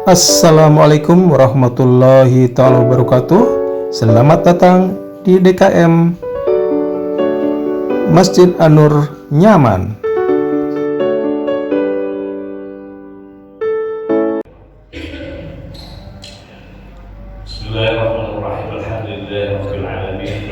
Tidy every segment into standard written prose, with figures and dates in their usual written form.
Assalamualaikum warahmatullahi taala wabarakatuh. Selamat datang di DKM Masjid An-Nur Nyaman. Bismillahirrahmanirrahim. Alhamdulillahirabbil alamin.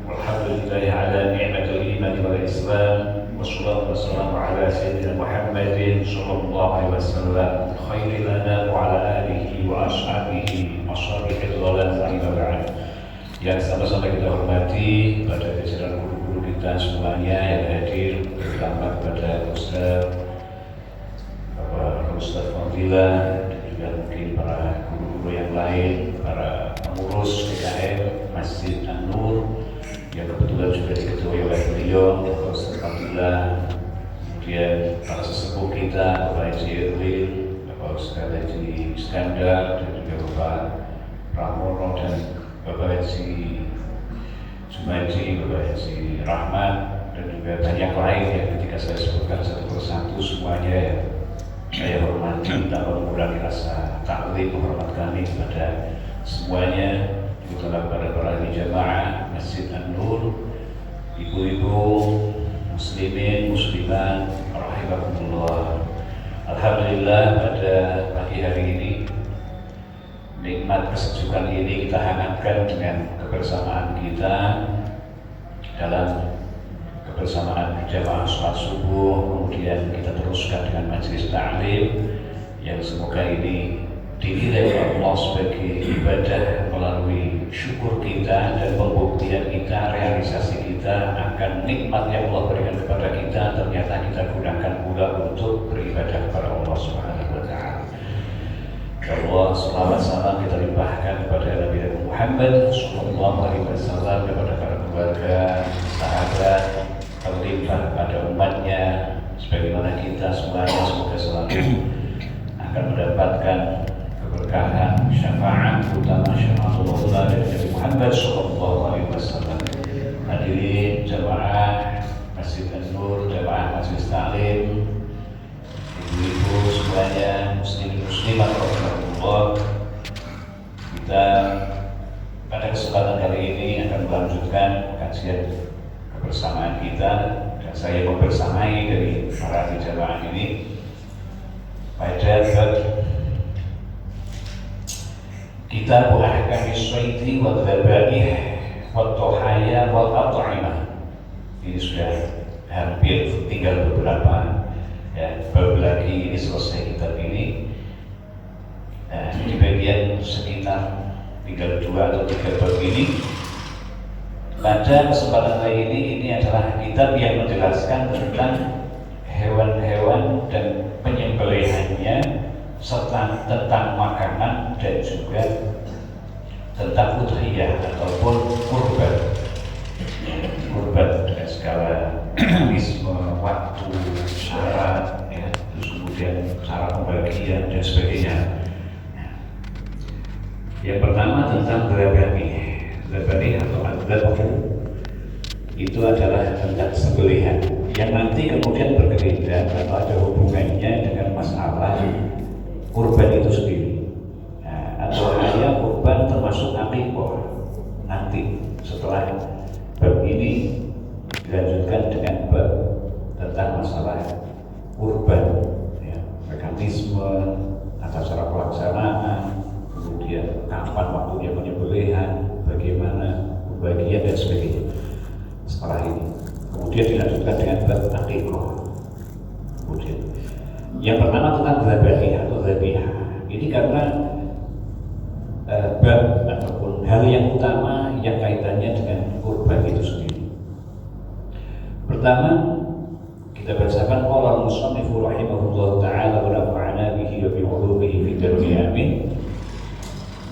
Walhamdulillahi ala ni'matil iman wal islam. Wassalatu wassalamu ala sayyidina Muhammadin sallallahu alaihi wasallam khairil anam wa ala alihi wa ashabihi masyabiqil dhalal ila ba'd. Yang sama-sama kita hormati pada jajaran guru-guru kita semuanya yang hadir, terutama kepada Ustaz Bapak Ustaz Fadilah dan juga mungkin para guru-guru yang lain, para pengurus DKM Masjid An-Nur yang kebetulan juga diketuai oleh beliau Bapak Ustaz Fadilah, kemudian para sesepuh kita Bapak Haji Erwin, Bapak Ustaz Haji Iskandar, dan juga Bapak Pramono dan Bapak Haji Jumaji, Bapak Haji Rahmat, dan juga banyak lain yang ketika saya sebutkan satu persatu semuanya ya saya hormati tanpa mengurangi rasa taklim menghormat kami kepada semuanya, terutama kepada para jamaah Masjid An-Nur, ibu-ibu muslimin muslimat rahimakumullah. Alhamdulillah pada pagi hari ini nikmat kesejukan ini kita hangatkan dengan kebersamaan kita dalam kebersamaan berjamaah sholat subuh, kemudian kita teruskan dengan majelis ta'lim yang semoga ini dinilai oleh Allah sebagai ibadah melalui syukur kita dan pembuktian kita, realisasi kita akan nikmat yang Allah berikan kepada kita ternyata kita gunakan pula untuk beribadah kepada Allah Subhanahu wa Ta'ala. Allah selawat salam kita limpahkan kepada Nabi Muhammad sallallahu alaihi wasallam, kepada para keluarga, sahabat, terlimpah pada umatnya, sebagaimana kita semuanya semoga selalu akan mendapatkan keberkahan syafaat utama syafaatullah dari Nabi Muhammad sallallahu alaihi wasallam. Hadirin jamaah Masjid An-Nur, jamaah Majelis Ta'lim, ibu-ibu semuanya, muslimin muslimat rahimahullah. Kita pada kesempatan kali ini akan melanjutkan kajian kebersamaan kita, dan saya membersamai dari para jamaah ini pada bab kitab ahkam as-sayd wa dhabaih wa tuhaya wa at'imah. Ini sudah hampir tinggal beberapa bab lagi ini selesai kitab ini. Di bagian sekitar tinggal 2 atau 3 bab ini. Pada kesempatan kali ini adalah kitab yang menjelaskan tentang hewan-hewan dan penyembelihannya, serta tentang makanan dan juga tentang udhiyah ataupun kurban. Kurban dengan segala mekanisme, waktu, syarat, ya, terus kemudian cara pembagian dan sebagainya. Yang pertama tentang dzabani atau adzabhu, itu adalah tentang sembelihan yang nanti kemudian berkaitan atau ada hubungannya dengan masalah kurban itu sendiri. Atau hanya kurban termasuk aqiqah nanti setelah bab ini dilanjutkan dengan bab tentang masalah kurban, ya, mekanisme atau cara pelaksanaan, kemudian kapan waktunya penyembelihan, bagaimana pembagian dan sebagainya. Setelah ini kemudian dilanjutkan dengan bab aqiqah. Kemudian yang pertama tentang dzabani atau dzabihah. Ini karena bab ataupun hal yang utama yang kaitannya dengan kurban itu sendiri. Pertama kita bacakan qala al-musannif rahimahullah taala wa nafa'ana bihi wa bi ulumihi fid dunya amin.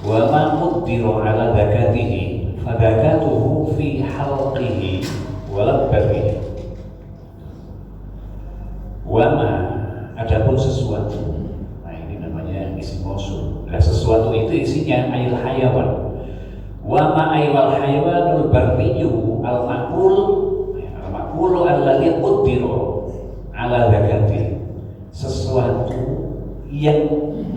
Wa ma qaddara ala zakatihi fa zakatuhu fi halqihi wa labbihi. Wa ma, adapun sesuatu. Nah, ini namanya isim mausul. Nah, sesuatu itu isinya ayil hayawan. Wa ma aywal hayawanul barriyyu al-maqul alladhi qaddara ala zakatihi. Sesuatu yang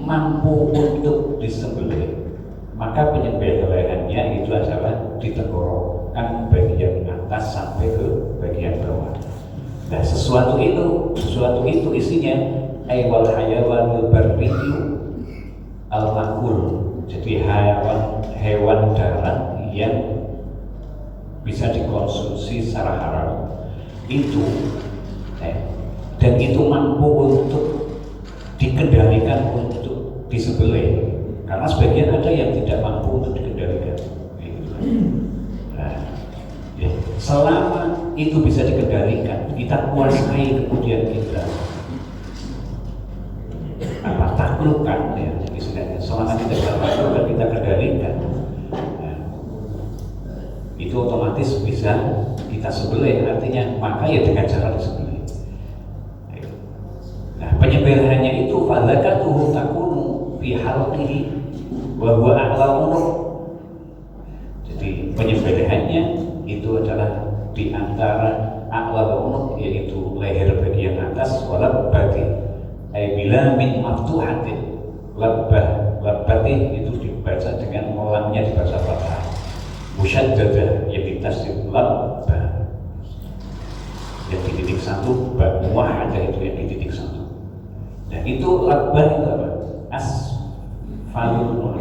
mampu untuk disembelih, maka penyembelihannya itu adalah di tenggorokan bagian atas sampai ke bagian bawah. Nah, sesuatu itu isinya wal hayawanul barriyyu al makul. Jadi hewan darat yang bisa dikonsumsi secara haram itu, dan itu mampu untuk dikendalikan untuk disembelih, karena sebagian ada yang tidak mampu untuk dikendalikan. Nah, ya, selama itu bisa dikendalikan, kita kuasai, kemudian kita taklukkan, ya, istilahnya. Selama kita bisa taklukkan, kita kendalikan, nah, itu otomatis bisa kita sembelih. Artinya maka ya dengan cara disembelih. Nah, penyembelihannya itu fadzakatuhu takunu fi halqihi wa huwa a'la unuq. Jadi penyembelihannya itu adalah di antara a'la unuq, yaitu leher bagian atas, wala bati bila min maftuhatin. Labbati itu dibaca dengan lamnya dibaca fathah, musyaddadah yang ditasdid labbah, yang di titik satu, muwahhadah itu yang di titik satu. Dan itu labbah itu apa? Asfalul unuq.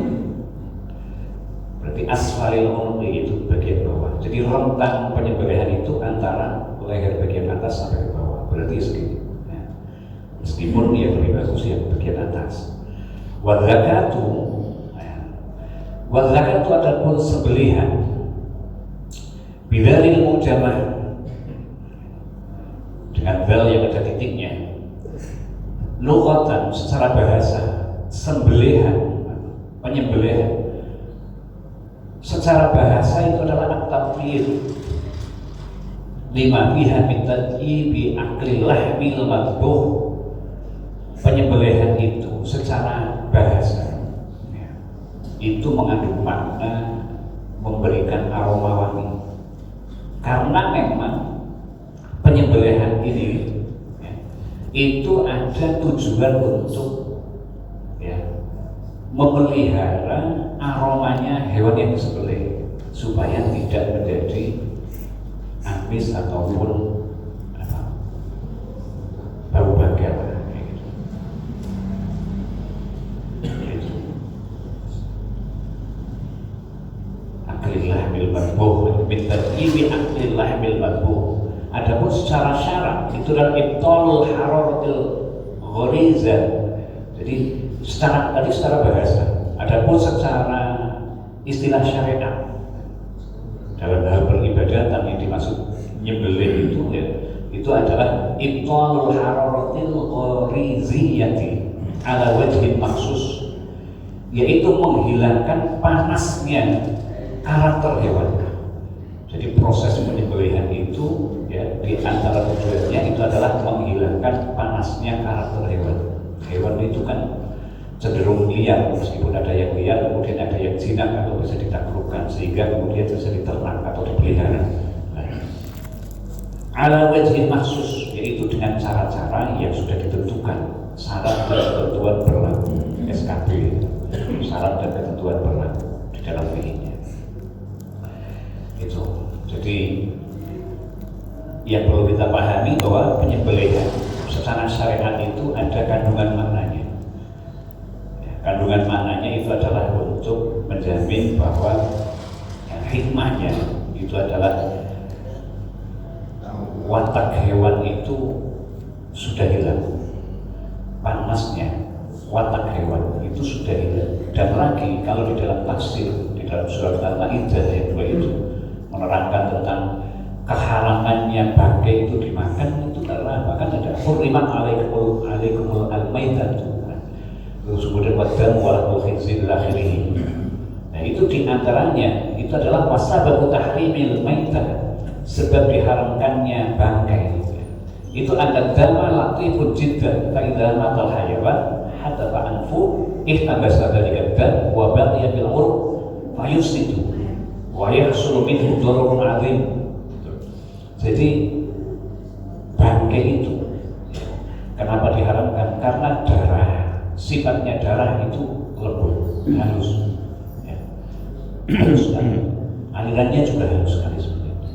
Berarti asfalul unuq itu bagian bawah. Jadi rentang penyembelihan itu antara leher bagian atas sampai ke bawah. Berarti segini. Ya. Meskipun yang lebih bagus yang bagian atas. Wadzakatu adapun sembelihan bidzalil mujamah dengan dzal yang ada titiknya. Lughatan secara bahasa, penyembelihan secara bahasa itu adalah at-tafwid lima fiha min tadyibi aqli lahmil madbuh. Penyembelihan itu secara bahasa, ya, itu mengandung makna memberikan aroma wangi, karena memang penyembelihan ini, ya, itu ada tujuan untuk, ya, memelihara aromanya hewan yang disembelih supaya tidak menjadi amis ataupun bau bangga. Aklillah madbuh, minta ibi aklillah madbuh. Adapun secara syarak itu adalah ibtalul hararatil gharizah. Jadi secara bahasa. Adapun secara istilah syariat dalam hal peribadatan yang dimaksud nyembelih itu, ya, itu adalah ibtalul hararatil ghariziyati ala wajhin maksus, yaitu menghilangkan panasnya karakter hewan. Jadi proses penyembelihan itu, ya, di antara tujuannya itu adalah menghilangkan panasnya karakter hewan. Hewan itu kan cenderung liar, meskipun ada yang liar, kemudian ada yang jinak atau bisa ditaklukkan, sehingga kemudian bisa diternak atau dipelihara. Ala wajhin maksus, yaitu dengan cara-cara yang sudah ditentukan, syarat dan ketentuan berlaku, SKB, syarat dan ketentuan berlaku di dalam fikihnya. Itu. Jadi yang perlu kita pahami bahwa penyembelihan secara syariat itu ada kandungan maknanya. Ya, kandungan maknanya itu adalah untuk menjamin bahwa hikmahnya itu adalah watak hewan itu sudah hilang, panasnya watak hewan itu sudah hilang. Dan lagi kalau di dalam tafsir, di dalam surat Al-Maidah ayat 2 itu menerangkan tentang keharamannya bangkai itu dimakan, itu karena bahkan ada hurrimat alaikumul al-maitat, terus kemudian wadam walahul khinzir akhirih. Nah, itu diantaranya itu adalah wasababu tahrimil maitat, sebab diharamkannya bangkai. Itu ada dama latifun jiddan fa idza matal hayawan hatta anfu ihtabasa dzalika dam wa baqiya fil urq fa yufsidu wa yahsulu minhu dararun 'adzim. Jadi bangkai itu kenapa diharamkan? Karena darah sifatnya darah itu lembut, halus, ya. Halus sekali. Alirannya juga halus sekali seperti itu.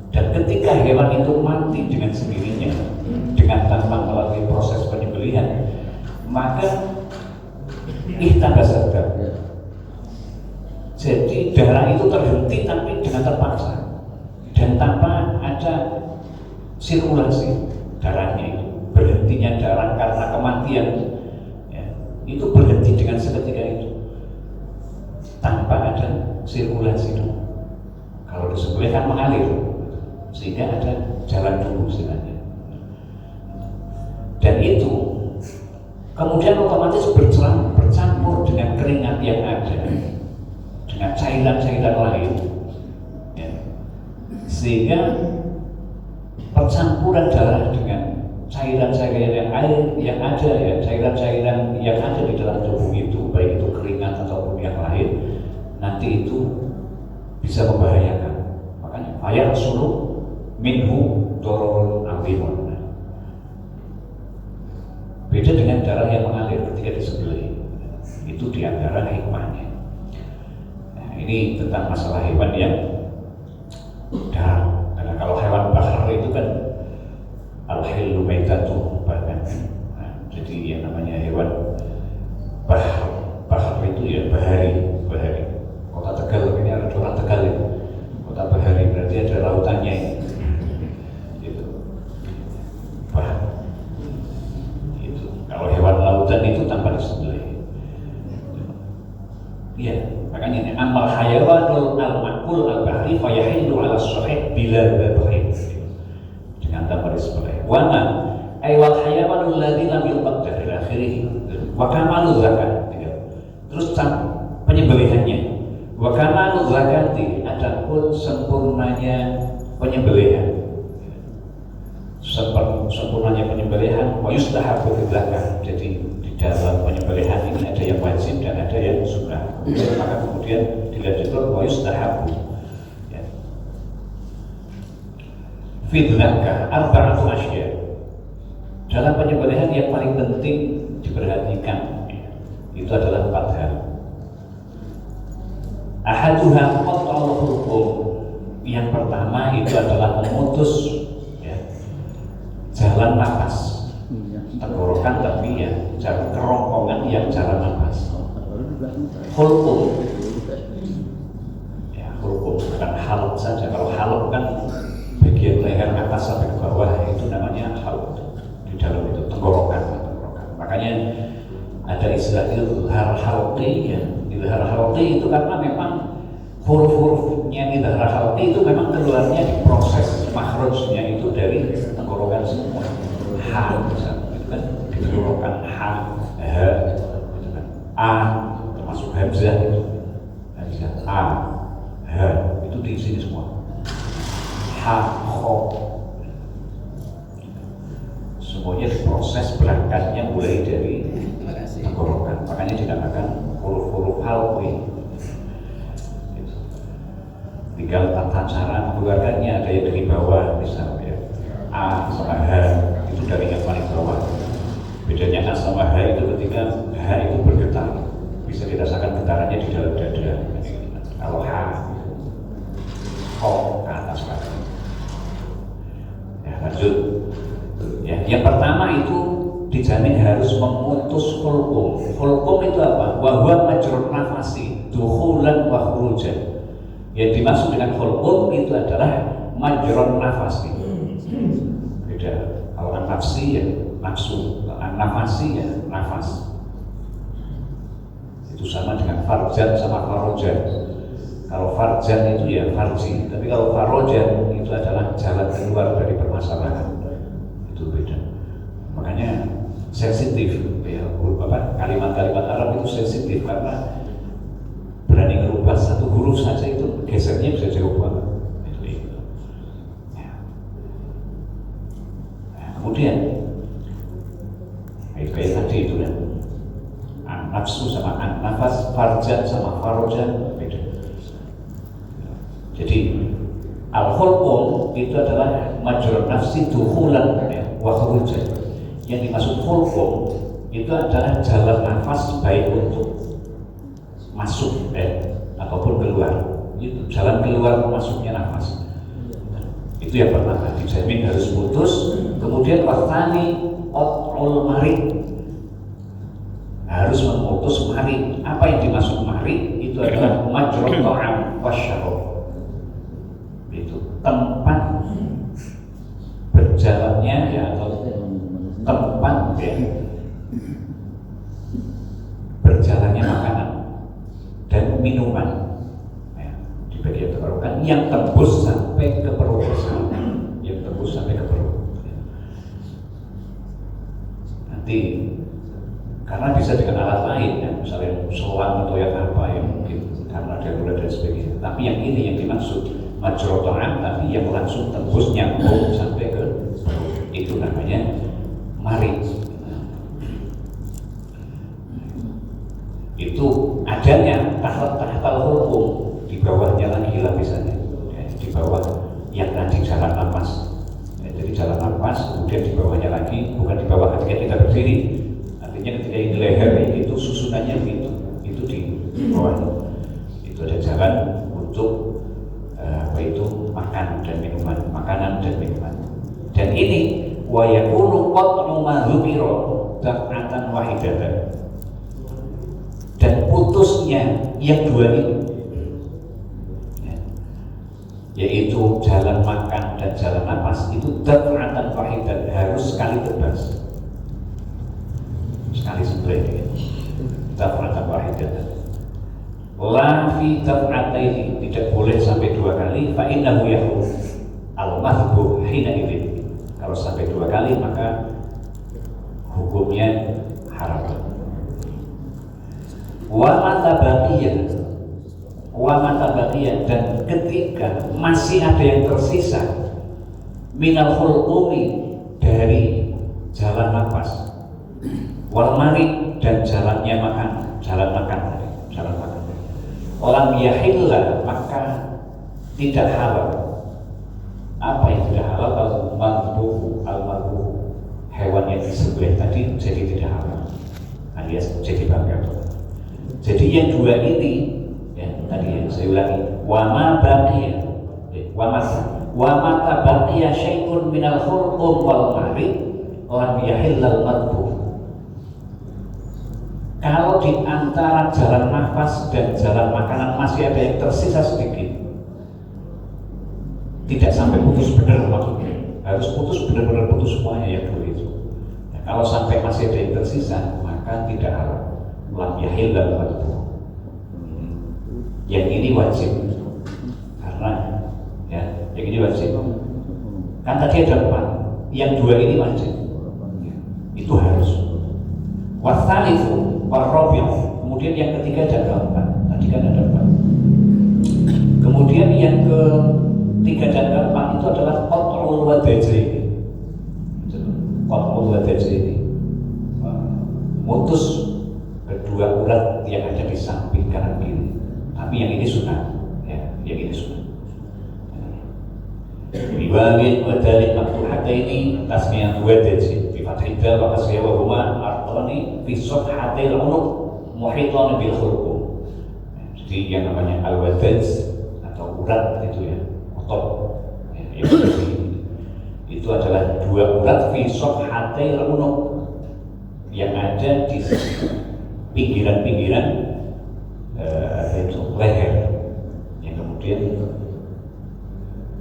Dan ketika hewan itu mati dengan sendirinya, dengan tanpa melalui proses penyembelihan, maka ihtabasa dam. Jadi darah itu terhenti tapi dengan terpaksa dan tanpa ada sirkulasi darahnya itu. Berhentinya darah karena kematian, ya, itu berhenti dengan seketika itu tanpa ada sirkulasi itu. Kalau disebutnya kan mengalir sehingga ada jalan dulu istilahnya. Dan itu kemudian otomatis bercampur dengan keringat yang ada, dengan cairan-cairan lain, ya. Sehingga percampuran darah dengan cairan-cairan yang ada, ya, cairan-cairan yang ada di dalam tubuh itu, baik itu keringat ataupun yang lain, nanti itu bisa membahayakan. Makanya ayat suluh minhu dororun azimun. Beda dengan darah yang mengalir ketika disembelih. Itu diantara hikmahnya. Nah, ini tentang masalah hewan yang darah. Karena kalau hewan bahar itu kan al-hillu maitatuh bahkan. Nah, jadi yang namanya hewan bahar itu ya bahari. Kota Tegal ini ada orang Tegal ya. Kota bahari berarti ada lautannya ini. Gitu. Bahar. Kalau hewan lautan itu tanpa disembelih. Iya, makanya ini amal hayawanul al-makul al-bahri fa yahillu 'ala as-sahih bila dhabhin. Dengan tanpa disembelih. Wa ma ay wal hayawanul ladzi lam yuqaddar ila akhirih. Wa kamalu zakat. Terus penyembelihannya. Wa kamalu zakati, adapun sempurnanya penyembelihan. Sempurnanya penyembelihan wa yustahabu zakat. Jadi di dalam penyembelihan ini ada yang wajib dan ada yang sunnah. Maka kemudian dilanjutkan wa yustahabu, ya. Fi dzakah arba'atu asya. Dalam penyembelihan yang paling penting diperhatikan, ya, itu adalah 4 hal. Ahaduha qat'ul hulqum. Yang pertama itu adalah memutus, jalan nafas, tenggorokan tapi ya jalan kerongkongan yang jalan nafas. Hulqum, ya hulqum bukan halq saja. Kalau halq kan bagian leher atas sampai ke bawah, itu namanya halq. Di dalam itu tenggorokan. Makanya ada istilah izhar halqi, ya. Izhar halqi itu karena memang huruf-hurufnya izhar halqi itu memang keluarnya di proses makhrajnya itu dari tenggorokan semua. Ha, itu kan di tenggorokan ha, itu kan a, termasuk hamzah itu, hamzah a, ha, itu di sini semua. Ha, kho, semuanya proses berangkatnya mulai dari tenggorokan. Makanya dinamakan huruf-huruf halqi. Tinggal tata cara mengeluarkannya, ada yang dari bawah misalnya A sama H itu dari yang paling bawah. Bedanya A sama H itu ketika H itu bergetar, bisa dirasakan getarannya di dalam dada. Kalau H, O ke atas lagi. Ya, lanjut. Ya, yang pertama itu dijamin harus memutus hulqum. Hulqum itu apa? Wa huwa majrun nafasi, dukhulan wa khurujan. Yang dimaksud dengan hulqum itu adalah majrun nafasi. Beda. Kalau nafsi ya nafsu, nafasi ya nafas. Itu sama dengan farjan sama farojan. Kalau farjan itu ya farji, tapi kalau farojan itu adalah jalan keluar dari permasalahan. Itu beda. Makanya sensitif ya, kalimat-kalimat Arab itu sensitif karena berani merubah satu huruf saja itu gesernya bisa jauh banget. Itu. Ya. Nah, kemudian kayak tadi itu kan, nafsu sama nafas, farjan sama farojan beda. Jadi al-hulqum itu adalah majrun nafsi dukhulan wa khurujan. Yang dimaksud hulqum itu adalah jalan nafas baik untuk masuk ataupun keluar. Itu jalan keluar masuknya nafas. Itu yang pertama, dijamin harus putus. Kemudian wasani qat'ul marid, harus memutus marid. Apa yang dimaksud marid? Itu adalah majra ta'am wasyarab. Itu tempat berjalannya ya, atau tempat ya, berjalannya makanan dan minuman ya, di bagian tenggorokan yang tembus sampai ke perut, yang tembus sampai ke perut. Nanti karena bisa dengan alat lain ya, misalnya selang atau yang apa ya, mungkin karena darurat dan sebagainya. Tapi yang ini yang dimaksud majra ta'am, tapi yang langsung tembus nyambung sampai ke perut, itu namanya marid. Itu adanya tahta hukum, di bawahnya lagi lapisannya ya, di bawah yang tadi jalan nafas ya, jadi jalan nafas, kemudian di bawahnya lagi, bukan di bawah ketika kita berdiri, artinya ketika ini leher itu susunannya begitu, itu di bawah itu ada jalan untuk apa itu makan dan minuman, makanan dan minuman. Dan ini wa yakunu qat'u ma dzukira daf'atan wahidatan, dan putusnya yang dua ini ya, yaitu jalan makan dan jalan nafas, itu daf'atan wahidatan, harus sekali tebas, sekali sembelih ya. Daf'atan wahidatan la fi daf'ataini, tidak boleh sampai dua kali. Fa innahu yahrum al-madhbu hina idzin, kalau sampai dua kali maka hukumnya haram. Wa mata baqiyah, dan ketika masih ada yang tersisa minal khulqumi, dari jalan nafas, wal marid, dan jalannya makan, jalan makan. Lam yahilla, maka tidak halal. Apa yang tidak halal? Al-madbuhu, hewan yang disembelih tadi jadi tidak halal, alias jadi bangkai. Jadi yang dua ini ya, tadi yang saya ulangi, wa mata baqiya syai'un minal khulqum wal marid lam yahilla al-madbuh. Kalau di antara jalan nafas dan jalan makanan masih ada yang tersisa sedikit, tidak sampai putus benar maksudnya, harus putus benar-benar putus semuanya yang dulu itu. Nah, kalau sampai masih ada yang tersisa, maka tidak haram. Lam yahillal madbuh. Yang ini wajib, karena ya, yang ini wajib. Kan tadi ada 4, yang 2 ini wajib, itu harus. Wasalifu warrobi'u, kemudian yang ketiga dan keempat, tadi kan ada 4. Kemudian yang ketiga dan keempat itu adalah qat'ul wadajaini. Qat'ul wadajaini, mutus kedua urat yang ada di samping kanan kiri. Tapi yang ini sunnah, ya, yang ini sunnah. Riwayat wadalik maftuhataini tasmiyat wadaj bi fathil dal wa kasriha wa huma artani fi safhatil unuq muhitan bil khulqum. Jadi yang namanya al-wadaj atau urat itu ya, otot ya, itu adalah 2 urat fi safhatil unuq yang ada di pinggiran-pinggiran itu leher, yang kemudian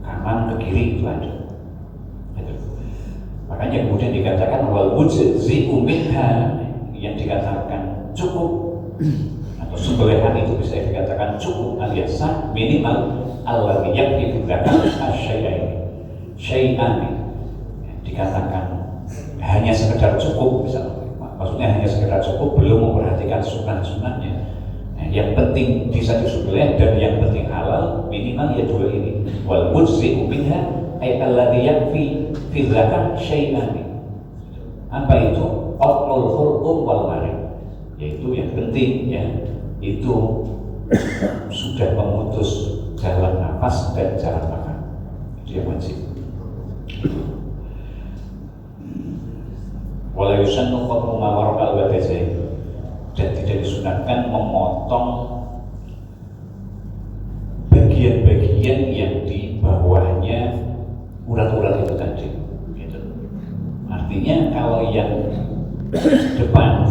kanan ke kiri itu ada. Makanya kemudian dikatakan wal mujzi'u minha, yang dikatakan cukup atau sembelihan itu bisa dikatakan cukup alias sah minimal alladzi yakfi dzakar syai'ani, dikatakan hanya sekedar cukup, maksudnya hanya sekedar cukup, belum memperhatikan sunnah-sunnahnya. Yang penting bisa disembelih dan yang penting halal, minimal ya 2 ini. Wal mujzi'u minha ay alladzi yakfi fi dzakar syai'ani. Apa itu? Qat'ul khulqum wal marid, yaitu yang penting ya, itu sudah memutus jalan nafas dan jalan makan, itu yang wajib. Wala yusannu qat'u ma warqa al-wadajain, dan tidak disunahkan memotong bagian-bagian yang di bawahnya urat-urat itu tadi. Gitu. Artinya kalau yang depan,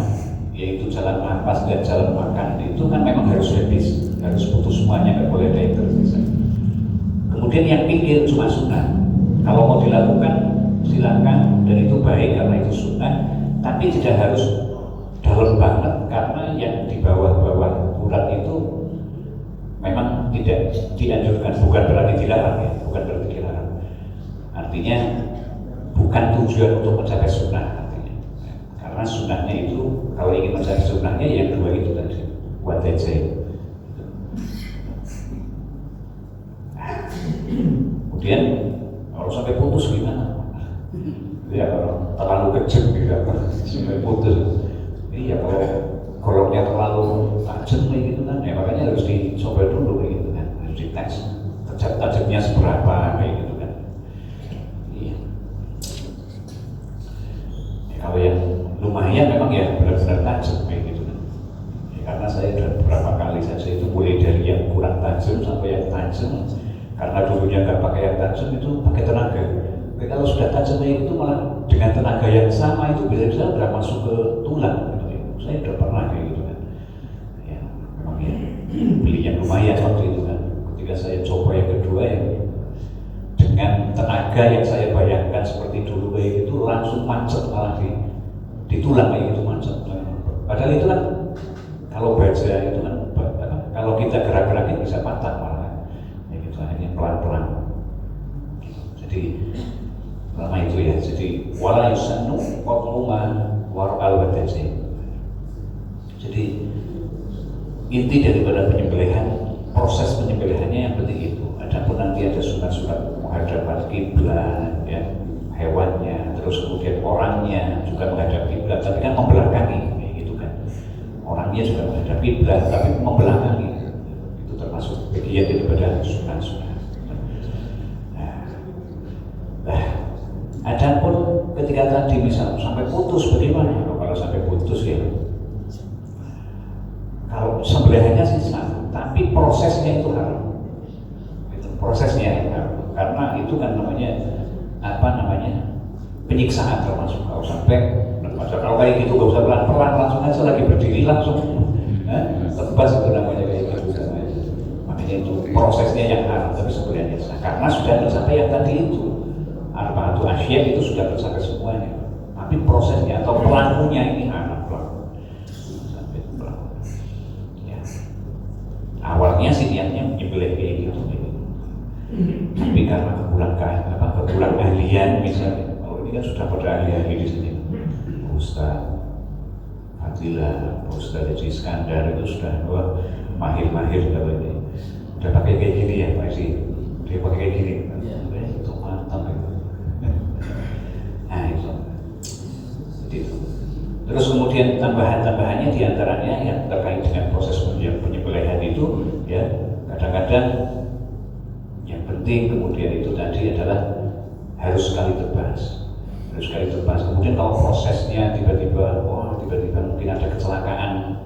yaitu jalan nafas dan jalan makan, itu kan memang harus habis, harus putus semuanya, nggak boleh ada yang tersisa. Kemudian yang pinggir cuma sunnah. Kalau mau dilakukan silakan, dan itu baik karena itu sunnah, tapi tidak harus dalam banget, karena yang di bawah-bawah urat itu memang tidak dianjurkan, bukan berarti dilarang ya, bukan berarti dilarang. Artinya bukan tujuan untuk mencapai sunnah artinya. Karena sunnahnya itu, kalau ingin mencapai sunnahnya yang dua itu tadi, wadajain. Kemudian kalau sampai putus gimana? Ya kalau terlalu kecil gitu, sampai putus. Iya kalau golongnya terlalu tajam gitu kan, ya makanya harus dicoba dulu gitu kan, harus dites tajamnya seberapa kayak gitu kan. Iya. Ya, kalau yang lumayan memang ya benar-benar tajam kayak gitu kan. Ya, karena saya sudah beberapa kali saja itu mulai dari yang kurang tajam sampai yang tajam. Karena dulunya nggak pakai yang tajam, itu pakai tenaga. Tapi kalau sudah tajam itu malah dengan tenaga yang sama itu bisa-bisa udah masuk ke tulang. Gitu. Saya udah pernah kayak gitu kan. Ya, memang ya beli yang lumayan waktu itu kan. Ketika saya coba yang kedua ya, dengan tenaga yang saya bayangkan seperti dulu kayak gitu, langsung macet malah di tulang kayak gitu macet. Padahal itu kan kalau baja itu kan kalau kita gerak-gerakin bisa patah malah. Hanya pelan-pelan. Jadi lama itu ya. Jadi wala yusannu qat'u ma warqa al-wadajain. Jadi inti daripada penyembelihan, proses penyembelihannya yang penting itu. Adapun nanti ada sunat-sunat menghadap kiblat, ya, hewannya, terus kemudian orangnya juga menghadap kiblat, tapi kan membelakangi, gitu kan. Orangnya juga menghadap kiblat, tapi membelakangi. Termasuk bagian daripada sunnah-sunnah. Nah, adapun ketika tadi misal sampai putus bagaimana? Kalau sampai putus ya, kalau sembelihannya sih sah, tapi prosesnya itu haram. Itu prosesnya yang haram, karena itu kan namanya penyiksaan termasuk. Kalau sampai kalau kayak gitu nggak usah pelan-pelan, langsung aja lagi berdiri langsung, tebas itu namanya kayak gitu. Itu prosesnya yang haram, tapi sebenarnya sah karena sudah tercapai yang tadi itu arba'atu asya, itu sudah tercapai semuanya, tapi prosesnya atau pelakunya ini haram sampai pelaku. Ya. Awalnya sih niatnya menyembelih kayak gitu, tapi karena kekurang ahlian misalnya, kalau ini kan sudah pada ahli-ahli di sini, Ustaz Fadilah, Ustaz Haji Iskandar itu sudah mahir-mahir kalau ini. Udah pakai kayak gini ya Pak Isi, dia pakai kayak gini, itu mantap itu. Nah itu, itu. Terus kemudian tambahannya diantaranya yang terkait dengan proses penyembelihan itu, ya kadang-kadang yang penting kemudian itu tadi adalah harus sekali tebas. Kemudian kalau prosesnya tiba-tiba mungkin ada kecelakaan,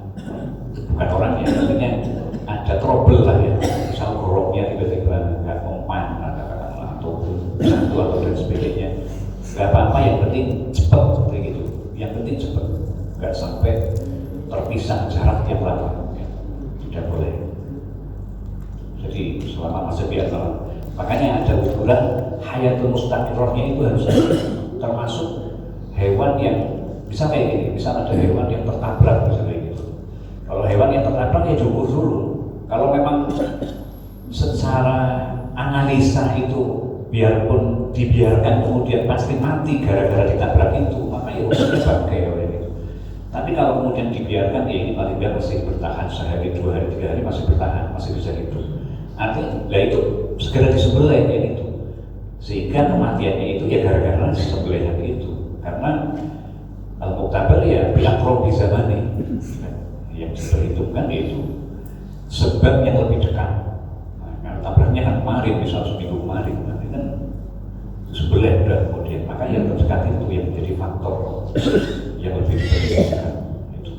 bukan orangnya, artinya ada trouble lah ya, misal goroknya tiba-tiba nggak mempan atau satu atau dan sebagainya, nggak apa-apa, yang penting cepat seperti gitu, yang penting cepat, nggak sampai terpisah jarak yang lama, ya. Tidak boleh. Jadi selama masih biasa, makanya ada ukuran hayatul mustaqirrohnya itu harus termasuk hewan yang bisa kayak gini, bisa ada hewan yang tertabrak misalnya gitu. Kalau hewan yang tertabrak ya diukur dulu. Kalau memang secara analisa itu biarpun dibiarkan kemudian pasti mati gara-gara ditabrak itu, maka ya harus bangkai oleh itu. Tapi kalau kemudian dibiarkan ya ini paling nggak masih bertahan sehari, 2 hari, 3 hari masih bertahan, masih bisa hidup. Artinya, lah itu segera disembelih kayak gitu. Sehingga kematiannya itu ya gara-gara sembelihan itu. Karena Al-Muqtabar ya bilang roh bisa mati. Yang diperhitungkan itu sebab yang lebih dekat. Nah, tabraknya kan kemarin, misal seminggu kemarin, nanti kan sebelah udah kemudian, maka yang terdekat itu yang menjadi faktor yang lebih diperhatikan. Itu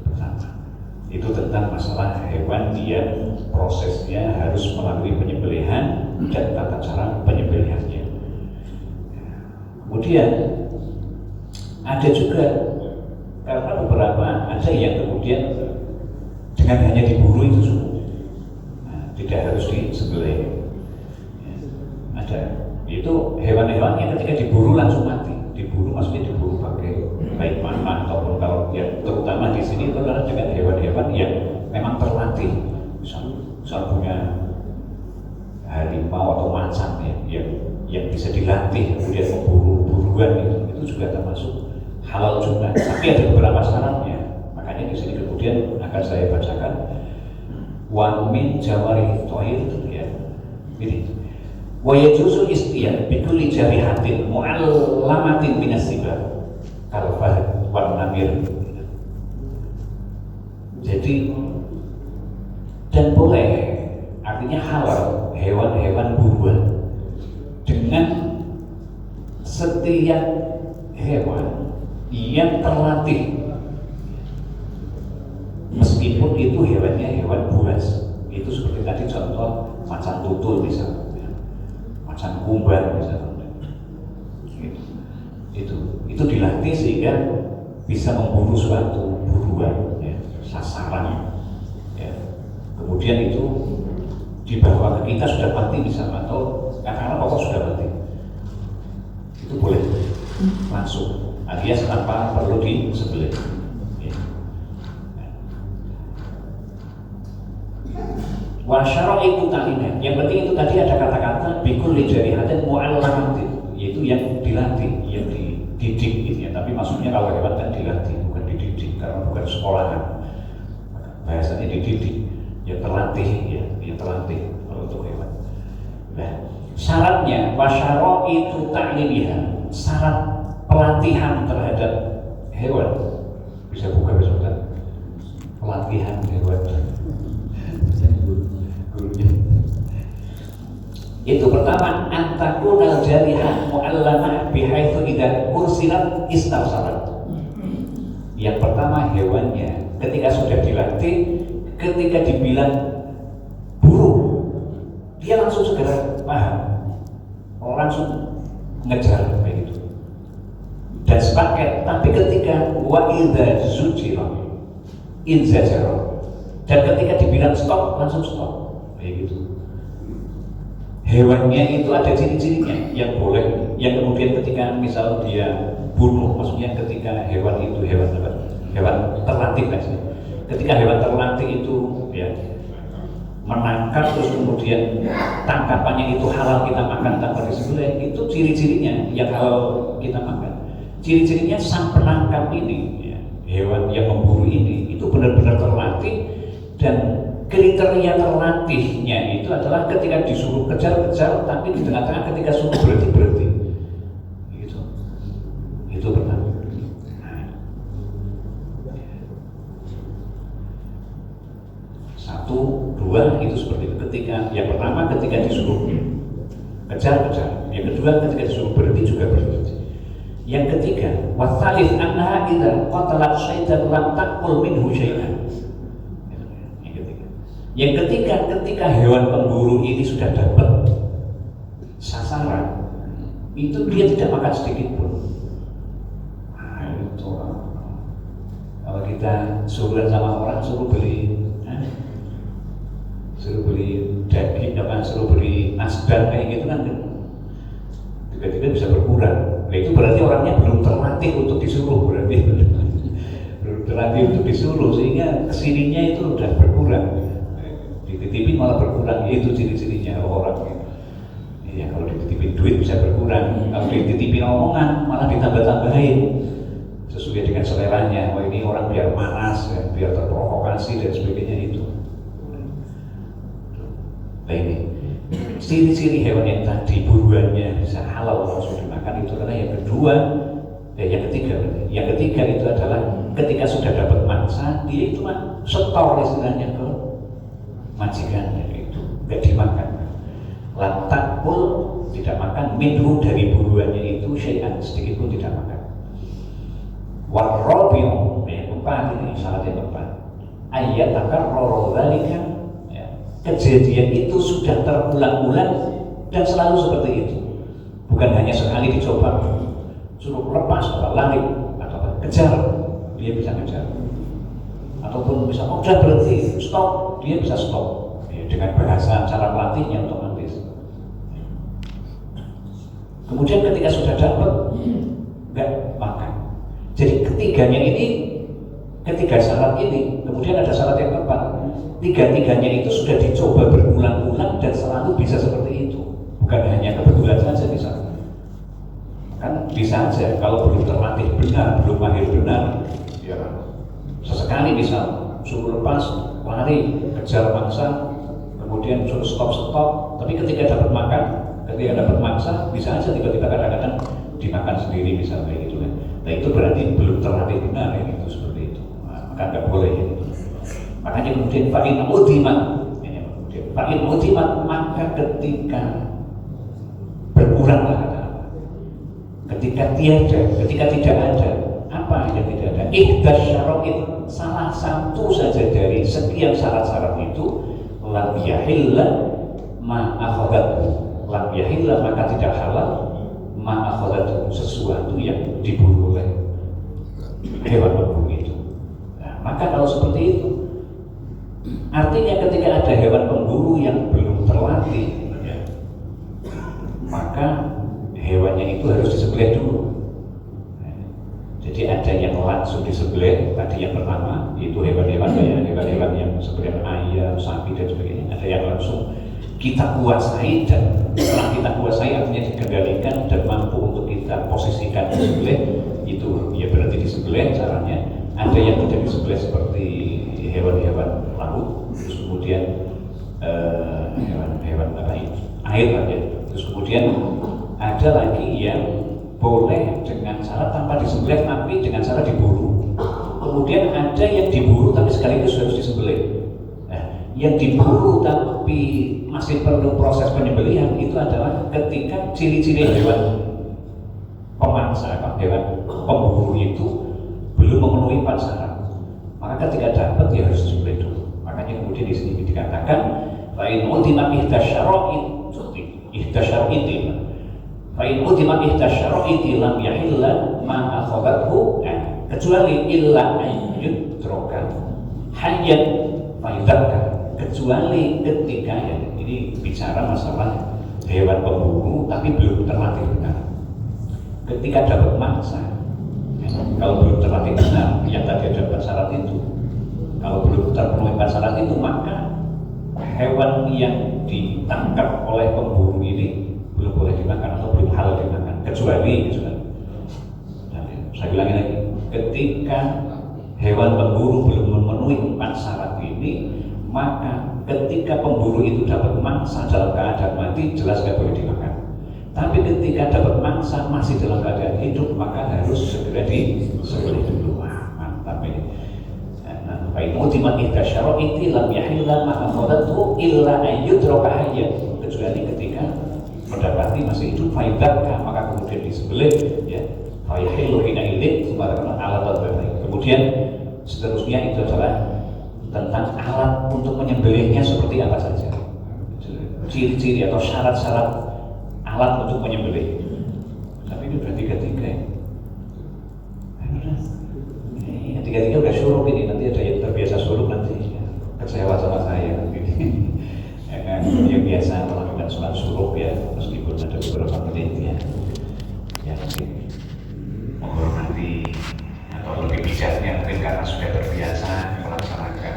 pertama. Itu tentang masalah hewan yang prosesnya harus melalui penyembelihan dan tata cara penyembelihannya. Kemudian ada juga karena beberapa ada yang kemudian dengan hanya diburu itu cukup, tidak harus disembelih. Ada itu hewan-hewan yang ketika diburu langsung mati. Diburu maksudnya diburu pakai baik panah ataupun kalau ya terutama di sini itu adalah dengan hewan-hewan yang memang terlatih, misal punya harimau atau macan ya, yang bisa dilatih kemudian memburu buruan itu juga termasuk halal juga. Tapi ada beberapa syaratnya. Makanya di sini kemudian akan saya bacakan wa min jawarih thair ya. Ini wa yajuzu istiyad bi kulli jarihatin mu'allamatin min as-sibah kal fahd wan namir. Jadi dan boleh, artinya halal hewan-hewan buruan dengan setiap hewan yang terlatih, meskipun itu hewannya hewan buas. Itu seperti tadi contoh macan tutul misalnya, macan kumbang misalnya. Itu dilatih sehingga bisa memburu suatu buruan, ya, sasaran. Ya. Kemudian itu dibawa ke kita sudah mati misalnya, atau karena pokok sudah mati, itu boleh langsung alias tanpa perlu disembelih. Ya. Wa syara'i ta'limat. Yang penting itu tadi ada kata-kata bikul lijarihatin mu'allamatin, yaitu yang dilatih, yang dididik gitu ya. Tapi maksudnya kalau hewan kan dilatih, bukan dididik karena bukan sekolahan. Bahasanya dididik, yang terlatih ya, yang terlatih kalau untuk hewan. Nah, syaratnya wa syara'i ta'limiha, syarat pelatihan terhadap hewan. Bisa buka besok kan? Pelatihan hewan. Gurunya. Itu pertama, antakun al-jarihah mu'allamah bihaitsu idza ursilat istafsarat. Yang pertama, hewannya ketika sudah dilatih, ketika dibilang buruk, dia langsung segera paham, langsung ngejar kayak gitu. Dan sepaket, tapi ketika wa idza zujira inzajara, dan ketika dibilang stop langsung stop kayak gitu. Hewannya itu ada ciri-cirinya yang boleh, yang kemudian ketika misal dia bunuh, maksudnya ketika hewan itu hewan terlatih kan, ketika hewan terlatih itu ya menangkap terus kemudian tangkapannya itu halal kita makan tanpa disembelih, itu ciri-cirinya yang halal kita makan. Ciri-cirinya sang penangkap ini ya, hewan yang memburu ini itu benar-benar terlatih, dan kriteria terlatihnya itu adalah ketika disuruh kejar-kejar, tapi di tengah-tengah ketika suruh berhenti-berhenti. Gitu. Itu pertama. Satu, dua itu seperti itu. Ketika yang pertama ketika disuruh kejar-kejar, yang kedua ketika disuruh berhenti juga berhenti. Yang ketiga, wasalif annaha idza qatalat syaitan lam taqul minhu syai'an. Yang ketiga, ketika hewan pemburu ini sudah dapat sasaran, itu dia tidak makan sedikit pun. Nah, itu kalau kita suruh sama orang, suruh beli daging, suruh beli nasdaq kayak gitu kan, tiba-tiba bisa berkurang. Nah, itu berarti orangnya belum terlatih untuk disuruh, berarti belum terlatih untuk disuruh, sehingga kesininya itu sudah berkurang. Dititipin malah berkurang, itu ciri-cirinya orang. Ya kalau dititipin duit bisa berkurang, kalau dititipin omongan malah ditambah-tambahin sesuai dengan seleranya. Wah, ini orang biar panas, ya, biar terprovokasi dan sebagainya itu. Nah ini ciri-ciri hewan yang tadi buruannya bisa halal langsung dimakan itu karena yang kedua, yang ketiga itu adalah ketika sudah dapat mangsa, dia itu setor istilahnya ke majikannya, itu nggak dimakan. Lantak pul tidak makan minhu dari buruannya itu syai'an, sedikit pun tidak makan. Warrabi'u, yang keempat, ini syarat yang keempat, ayat takarrara dzalika, ya, kejadian itu sudah terulang-ulang dan selalu seperti itu, bukan hanya sekali dicoba, suruh lepas atau lari atau kejar, dia bisa kejar, ataupun bisa udah berhenti, stop, dia bisa stop, ya, dengan bahasa cara melatihnya otomatis. Kemudian ketika sudah dapat, enggak makan. Jadi ketiga syarat ini, kemudian ada syarat yang keempat. Tiga-tiganya itu sudah dicoba berulang-ulang dan selalu bisa seperti itu. Bukan hanya kebetulan saja bisa. Kan bisa aja kalau belum terlatih benar, belum mahir benar, ya sesekali bisa suruh lepas, lari, kejar mangsa, kemudian suruh stop, tapi ketika dapat makan, ketika dapat mangsa, bisa aja tiba-tiba kadang-kadang dimakan sendiri misalnya gitu kan. Nah itu berarti belum terlatih benar ya, itu seperti itu. Nah, maka nggak boleh ya. Makanya kemudian fa'in ultimat, maka ketika berkuranglah kata-kata, ketika tiada, ketika tidak ada, apa yang tidak ada? Ihdas syara'id, salah satu saja dari sekian syarat-syarat itu, lam yahilla ma akhadatu, lam yahilla maka tidak halal ma akhadatu, sesuatu yang diburu oleh hewan pemburu itu. Nah, maka kalau seperti itu, artinya ketika ada hewan pemburu yang belum terlatih, ya, maka hewannya itu harus disembelih dulu. Jadi ada yang langsung disembelih, tadi yang pertama itu hewan-hewan kayak hewan-hewan yang seperti ayam, sapi dan sebagainya. Ada yang langsung kita kuasai, dan setelah kita kuasai artinya dikendalikan dan mampu untuk kita posisikan disembelih, itu ya berarti disembelih caranya. Ada yang tidak disembelih seperti hewan-hewan laut, terus kemudian hewan-hewan air lah ya. Terus kemudian ada lagi yang boleh dengan cara tanpa disembelih tapi dengan cara diburu. Kemudian ada yang diburu tapi sekaligus harus disembelih. Nah, yang diburu tapi masih perlu proses penyembelihan itu adalah ketika ciri-ciri hewan pemangsa, hewan pemburu itu belum memenuhi 4 syarat. Maka ketika dapat dia harus disembelih dulu. Makanya kemudian di sini dikatakan fa'in ultimat ihdas syara'id fa'in ultimat ihdas syara'id lam yahilla ma akhadhathu, kecuali illa ayyudroka hayyan fa'idhaka, kecuali ketika ya, ini bicara masalah hewan pemburu tapi belum terlatih benar. Ketika dapat mangsa, ya, kalau belum terlatih benar, yang tadi ada 4 syarat itu, kalau belum terpenuhi 4 syarat itu, maka hewan yang ditangkap oleh pemburu ini belum boleh dimakan atau belum halal dimakan, kecuali saya bilangi lagi, ketika hewan pemburu belum memenuhi 4 syarat ini, maka ketika pemburu itu dapat mangsa dalam keadaan mati, jelas nggak boleh dimakan. Tapi ketika dapat mangsa masih dalam keadaan hidup, maka harus segera disembelih dulu. Mantap ini. Fa'in ultimat ihdas syara'id lam yahilla ma akhadhathu illa ayyudroka hayyan, kecuali ketika mendapati masih hidup, fa'idhaka, maka kemudian disembelih, ya. Fa'yahillu hina idzin subhanallahi ala tadbir. Kemudian seterusnya itu adalah tentang alat untuk menyembelihnya seperti apa saja, ciri-ciri atau syarat-syarat alat untuk menyembelih. Tapi ini udah 3-3 ya. Tiga-tiga udah suruh ini, nanti ada yang terbiasa suruh nanti kecewa sama saya nanti. Yang biasa melakukan sholat suruh ya, meskipun ada beberapa menit ya, ya mungkin menghormati atau lebih bijaknya mungkin karena sudah terbiasa melaksanakan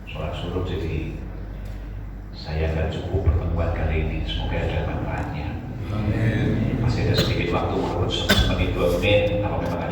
sholat suruh, jadi saya akan cukup pertemuan kali ini, semoga ada manfaatnya. Masih ada sedikit waktu, menurut 1 menit 2 menit, kalau memang